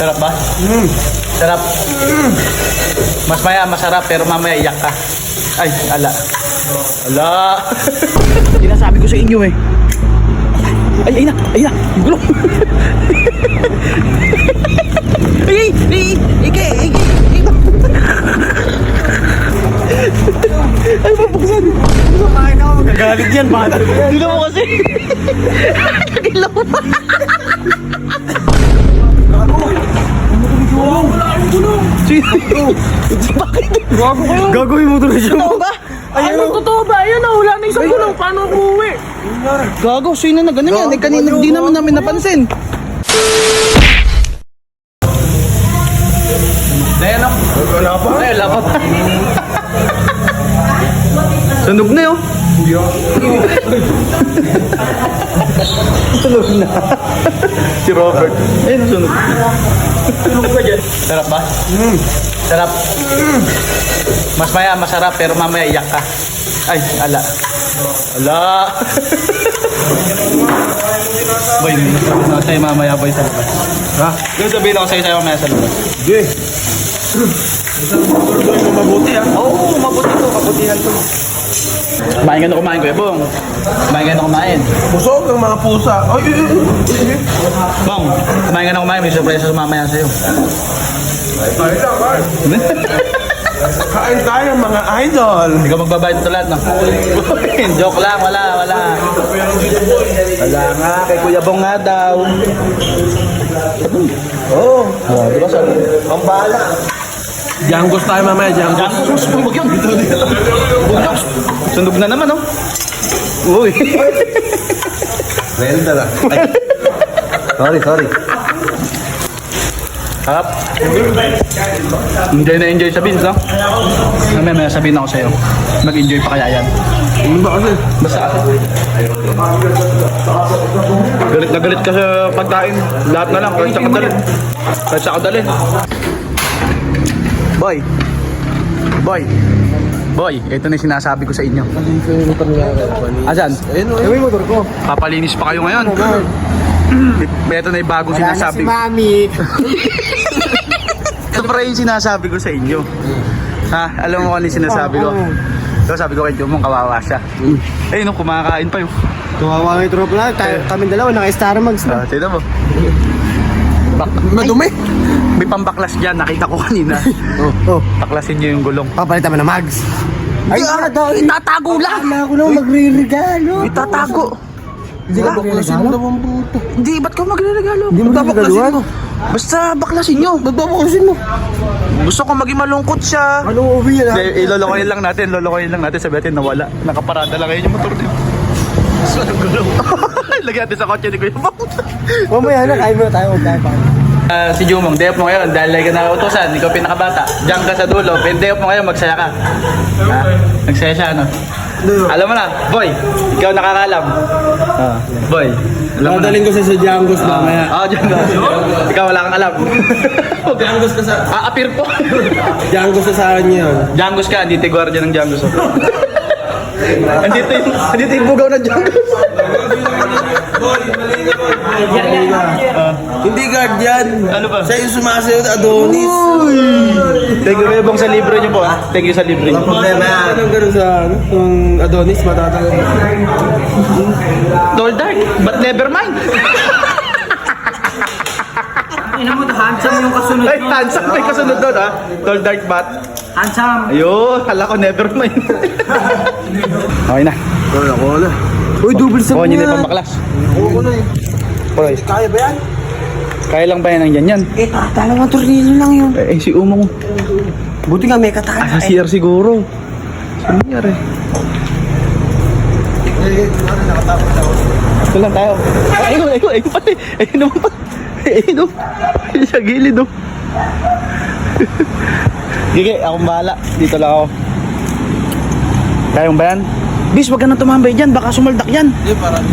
Sarap ba? Sarap. Mas maya masarap pero mamaya iyak ka. Ay, ala. Ala. Sinasabi ko sa inyo eh. Ay na. Yung gulong. Ay, mabuksan. Kumain ako, magagalit yan, bata. Dilo mo kasi. Dilo mo. Bakit? Gagawin mo tuloy siya. Totoo ba? Ano totoo ba? Ayun na, wala na isang gulong. Paano ako uwi? Gago, sino na ganun yan? Kanina di naman namin napansin. Dayan ako. Wala pa? Ay, wala pa. Sunog na yun. Sunog na. Si Robert. Ayun, sunog. Sunog ka dyan. Sarap ba? Sarap. Mas maya masarap pero mamaya iyak ka. Ay, ala. Ala. Boy, sabihin ako sa'yo mamaya boy sa labas. Ha? Doon sabihin ako sa'yo mamaya sa labas. Sige. Tuloy mo mabuti ha? Oo, mabuti to, kabutihan to. Kumain ka na kumain, Kuya Bong. Kumain ka na kumain. Busog ang mga pusa. Ay. Bong, kumain ka na kumain. May surprise sa mamaya sa'yo. Kain lang, kain. Kain tayo mga idol. Hindi ka magbabayad ito lahat, no? Joke lang, wala. Wala nga, kay Kuya Bong nga daw. Oo. Oh, di ba sabi? Ang bala. Janggos tayo mamaya, janggos. Janggos, huwag yun. Janggos. Sunog na naman, no? Uy. Well, dala. Sorry. Harap. Enjoy na enjoy sa Beans, no? May sabihin ako sa'yo. Mag-enjoy pa kaya yan. Ano ba kasi? Basta galit na galit ka sa pagkain. Lahat na lang, kahit sa kadalin. Kahit sa kadalin. Boy, ito na yung sinasabi ko sa inyo. Asan? Ayun yung motor ko. Papalinis pa kayo ngayon. Ito na yung bagong sinasabi. Mami. Ito pa rin yung sinasabi ko sa inyo. Ha? Alam mo kung ano yung sinasabi ko? So, sabi ko kay Jumong, kawawa siya. Eh, nung kumakain pa yun. Tumawa ng tropa lang. Kami dalawa, naka-Starbucks na. Tignan mo. Madumi. May pambaklas dyan, nakita ko kanina. Baklasin niyo yung gulong. Papalitan mo na mags. Ay, itatago lang! Wala ako nang magre-regalo. Itatago! Hindi ka baklasin mo naman puto. Hindi, ba't ka magre-regalo? Hindi mo Babaklasin mo. Basta baklasin nyo. Babaklasin mo. Gusto ko maging malungkot siya. Anong uwi yan ha? Ilolokoyin lang natin, sabi natin nawala. Nakaparada lang ngayon yung motor din. So, ang gulong. Lagyan natin sa kotse ni Kuya Bong. Mamaya na, kain mo na tayo. Magkain pa. Si Jumong, day off mo ngayon dahil lagi ka nakautosan, ikaw pinakabata. Diyan ka sa dulo, day off mo ngayon, magsaya ka. Ha? Nagsaya siya, ano? Alam mo na, boy, ikaw nakakalam. Boy, alam mo na. Dadaling ko sa Janggos mamaya. Janggos. Ikaw wala kang alam. Janggos ka sa... Appear po. Janggos sa akin yun. Janggos ka, andito yung gwardiya ng Janggos. Andito yung bugaw ng Janggos. Hindi guardian. Ano ba? Siya yung sumasayo na Adonis. Thank you, Kuya Bong, sa libro niyo po. Thank you sa libro niyo. Problema yan. Anong gano'n sa yung Adonis matatanggal? Tall dark, but never mind. Ina mo, handsome yung kasunod. Ay, handsome may kasunod doon, ha? Tall dark bat. Handsome. Ayun, hala ko never mind. Okay na. Wala. Uy, double sa Kuha niyo na yung pambaklas. Oo na eh. Boy, Kaya ba yan? kaya lang ba yan ang yan? Eh, dalawang tornilyo lang yun. Si Umong. Buti nga may katana. Sa CR siguro. Saan nangyari? Ito lang tayo. Ayun pati. Ayun naman pati. Ayun o. Sa gilid o. Gigi, akong bahala. Dito lang ako. Kaya mo ba yan? Bis, wag ka na tumambay dyan. Baka sumaldak yan. Hindi, parang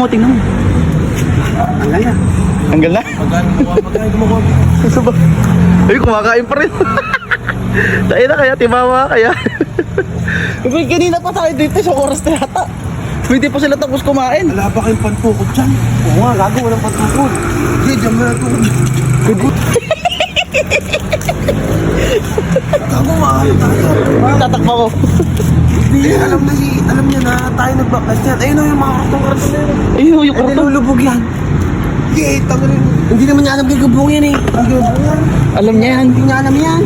Tingnan mo. Hanggal na? magkano gumawa. Isa ba? Ay, kumakain pa rin. Tayo na kaya, timawa kaya. Kanina pa tayo dito, sa oras na yata. Hindi pa sila tapos kumain. Wala ba kayong pantukod dyan? Oo nga, gago, walang pantukod. Hindi, dyan mo na tukod. Gago, mahal tayo. Tatakpa ko. Hindi, alam niya na tayo nagbakast yan. Ayun o yung mga kartong-kartong na yun. Ayun, yung Hindi kurto. nalulubog yan. Hindi, tama rin. Hindi naman niya alam kay Gabong yan eh. Ang Gabong yan. Alam niya yan. Hindi niya alam yan.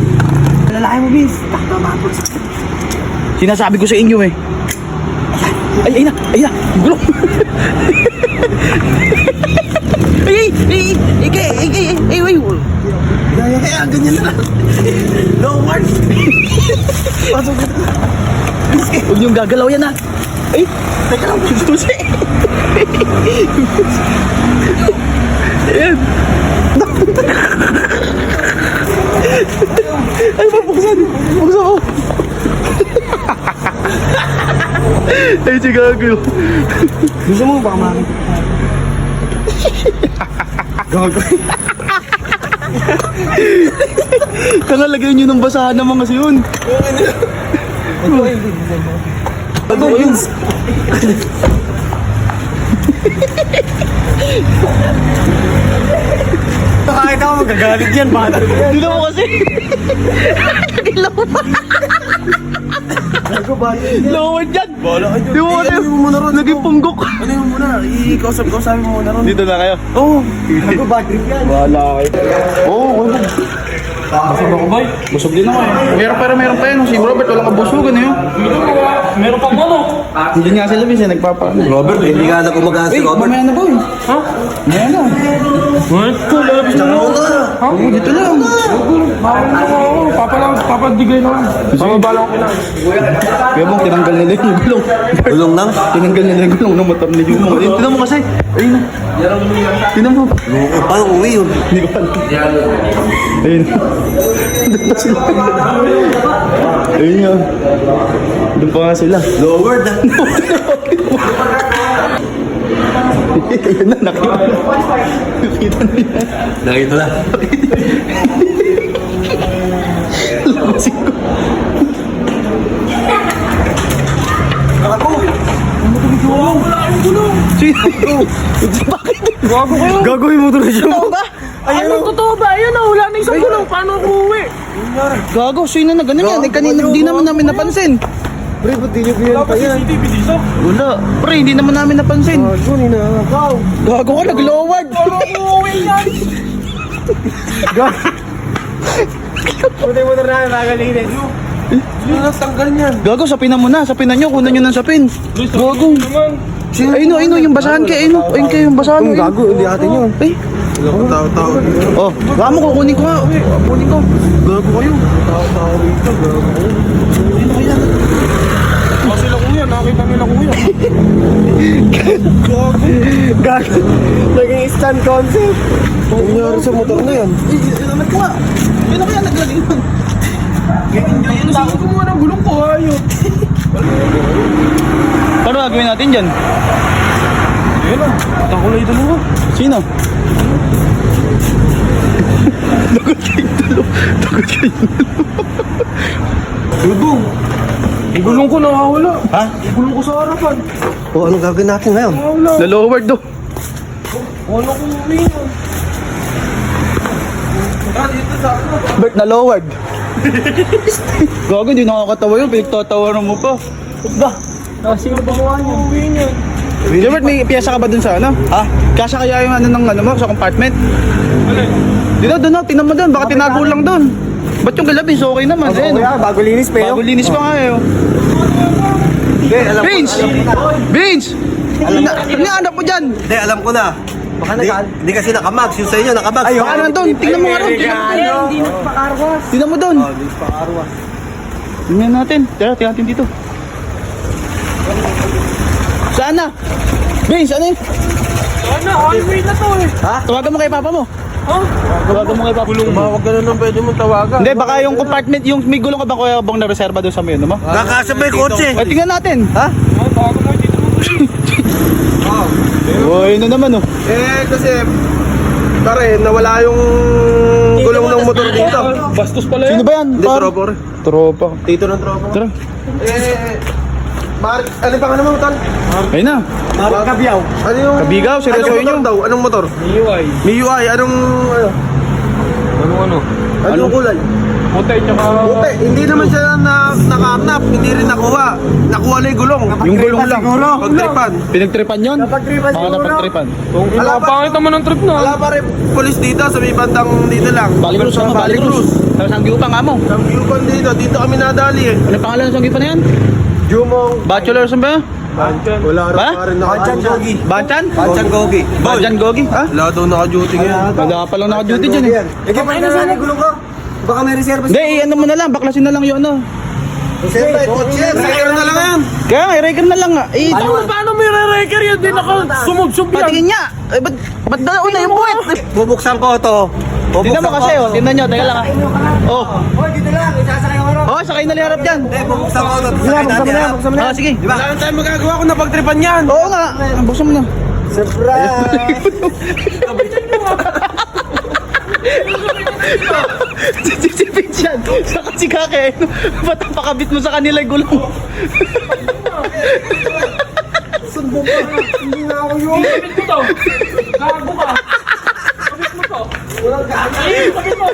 Lalaki mo, bis. Takta mapos. Sinasabi ko sa inyo eh. Ay na, gulong. Kaya, ganyan na. No words. Pasok ka. Huwag niyong gagalaw yan ha. Ay, teka lang, susi. Ayan. Ay, buksan. Buksan ko. Ay, si Gago. Gusto mo baka makakita? Gago. Kangalagay niyo ng basahan naman kasi yun. Ano yun? Nakakita ko magagalit yan, bata. Dito mo kasi. Nagilaw pa. Gago ba yun? Lowered yan. Bala ka dyan. Di mo kasi. Ano mo muna ron? Naging punggok. Ano yung muna? Ikausap-kausapin mo muna ron. Dito na kayo. Oo. Gago, bad trip yan. Wala kayo. Oo, wala. Busog ako, boy. Busog din ako eh. Meron pa yan. Si Robert, walang kabusugan eh. Meron pang ano? Hindi nga sila bis eh, nagpapaano. Robert, hindi ka na kumagahan Uy, mamaya na boy. Ha? Mamaya na. Ito, lalabas na ako. Ha? Oo, dito lang. Bawal na ako. Papadigay na lang. Pamabala ko kailangan. Kaya mong tinanggal nila yung gulong. Gulong lang? Tinanggal nila yung gulong nang matam na yung mga. Tinan mo kasi. Ayun na. Tinan mo. Loko, paano uwi yun? Hindi ko alam. Ayun. Doon pa sila. Ayun yun. Doon pa nga sila. Lower na. Ayun na, nakita na. Nakita na yan. Nakita na. Labasin ko. Gago. Sino? Bakit? Gago kayo. Gago yung motor na siya. Totoo ba? Ano totoo ba? Ayun na, wala na isang gulong. Paano ako uwi? Gago, sino na ganun yan? Eh, kanina hindi naman namin napansin. Pre, ba't di niyo biyan pa yan? CCTV dito. Wala. Pre, hindi naman namin napansin. Gago, ninakaw. Gago ka, nag-lowered. Paano ako uwi yan? Puti motor na, nakagalinis. Sino nagtanggal niyan? Gago, sapin mo na. Sapinan nyo, kunan nyo ng sapin. Gago. Ayun o, yung basahan kayo. Ayun kayo, yung basahan. Yung gago, hindi atin yun. Ay. Wala ko tao-tao dito. Oh, baka mo kukunin ko nga. Kukunin ko. Gago kayo. Tao-tao dito, gago. Ayun o, yan. Kasi sila kuya, nakita nila kuya. Gago. Naging stand concept. Ang nangyari sa motor na yan. Ilamat ko nga. Yun ako yan, naglagay nun. Ayun, saan ko kumuha ng gulong ko? Ayun. Paano gagawin natin dyan? Ayun na, takulay dalawa. Sino? Takot kayo dalawa. Takot kayo dalawa. Gulong. Yung gulong ko nakawala. Ha? Yung gulong ko sa harapan. O, anong gagawin natin ngayon? Nakawala. Na-lowered do. Ano ko uwi yan? Dito sa ano? Bert, na-lowered. Gago, hindi nakakatawa yun. Pinagtatawaran mo pa. Ba? Sino ba kuha niya? Uwi niya. Gilbert, may piyesa ka ba dun sa ano? Ha? Kasya kaya yung ano ng ano mo sa compartment? Alin? Dito, doon na. Tinan mo doon. Baka tinago lang doon. Ba't yung galabis? Okay naman. Ano, Ayun, kuya, bago linis pa yun. bago linis pa nga eh. Oh. Hindi, alam ko. Vince! Vince! Ano mo dyan? Hindi, alam ko na. Hindi kasi nakamags. Yung sa inyo, nakamags. Baka naman doon. Tingnan mo nga doon. Hindi nagpakarwas. Tingnan mo doon. Oh, linis pa karwa. Tingnan natin. Tingnan natin dito. Saan na? Vince, ano yun? Ano? Highway na to eh. Tawagan mo kay papa mo. Ha? Tawagan mo kay papa mo. Tumawag ka na lang, pwede mong tawagan. Hindi, baka yung compartment, yung may gulong ka ba kuya bang na-reserva doon sa may ano mo? Nakasabay kotse. Ay, tingnan natin. Ha? Ano? Tawagan mo dito mo. Oh, yun na naman oh. Kasi, pare, nawala yung gulong ng motor dito. Bastos pala Sino yan. ba yan? Hindi, tropa rin. Tropa. Dito ng tropa. Tara. Ano pa nga naman, Tol? Ayun na. Kabiyaw. Ano yung... Kabigaw, seryoso Anong motor yun. daw? Anong motor? UI. MIUI, anong... Ano? Ano yung kulay? Puti, tsaka... Puti, hindi naman siya nakarnap, hindi rin nakuha. Nakuha na yung gulong. Yung gulong lang. Pagtripan. Pinagtripan yun? Napagtripan siguro. Napagtripan. Kung napangit naman ang trip na. Wala pa rin polis dito sa may bandang dito lang. Bali Cruz, ano? Bali Cruz. Sa Sanggiupan nga mo. Ang Yuban dito kami nadali eh. Ano pangalan ng Sanggiupan na yan? Jumong. Bachelor ba? Wala Ba? pa rin naka-duty. Banchan? Gogi. Banchan Gogi? Ha? Wala daw naka-duty ngayon. Wala pa lang naka-duty dyan eh. Ikaw na sana gulong ko. Baka may reserve. Hindi, ano mo na lang, baklasin na lang yun ano. Siyempre, kotse. Sayang na lang yan. Kaya nga, i-record na lang nga. Eh, Paano may re-record yan? Di sumubsub yan. patingin niya. Eh, ba't na una yung buwet? Bubuksan ko to. Tingnan mo kasi, oh. Tingnan nyo, teka lang ah. Oh, Hoy, dito lang. Isasakay ko rin. oh, sakay na liharap dyan. Bubuksan ko to. Buksan mo na. Oh, sige. Wala na tayong magagawa kung napagtripan yan. Oo nga, buksan mo na. Surprise. Sisipin siyan. Saka si Kake, ba't ang pakabit mo sa kanila yung gulong? Hindi na ako yun. Sabit mo to. Gago ka. Sabit mo to. Ay, sabit mo.